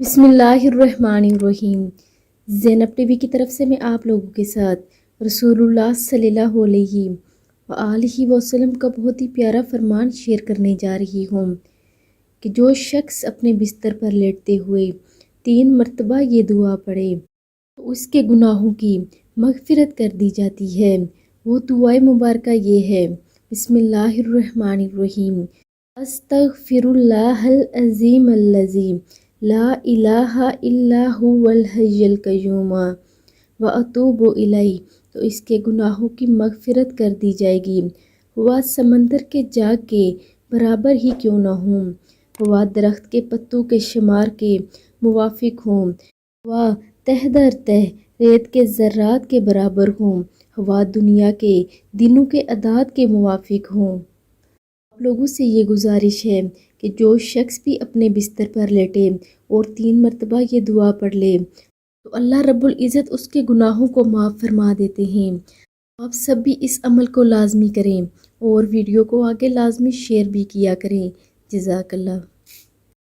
بسم اللہ الرحمن الرحیم۔ زینب ٹی وی کی طرف سے میں آپ لوگوں کے ساتھ رسول اللہ صلی اللہ علیہ وآلہ وسلم کا بہت ہی پیارا فرمان شیئر کرنے جا رہی ہوں کہ جو شخص اپنے بستر پر لیٹتے ہوئے 3 مرتبہ یہ دعا پڑھے تو اس کے گناہوں کی مغفرت کر دی جاتی ہے۔ وہ دعائے مبارکہ یہ ہے: بسم اللہ الرحمن الرحیم، استغفر اللہ العظیم الذی لا الہ الا هو الحی القیوم واتوب الیہ، تو اس کے گناہوں کی مغفرت کر دی جائے گی، وہ سمندر کے جاگ کے برابر ہی کیوں نہ ہوں، وہ درخت کے پتوں کے شمار کے موافق ہوں، وہ تہ در تہ ریت کے ذرات کے برابر ہوں، وہ دنیا کے دنوں کے اعداد کے موافق ہوں۔ آپ لوگوں سے یہ گزارش ہے کہ جو شخص بھی اپنے بستر پر لیٹے اور 3 مرتبہ یہ دعا پڑھ لے تو اللہ رب العزت اس کے گناہوں کو معاف فرما دیتے ہیں۔ آپ سب بھی اس عمل کو لازمی کریں اور ویڈیو کو آگے لازمی شیئر بھی کیا کریں۔ جزاک اللہ۔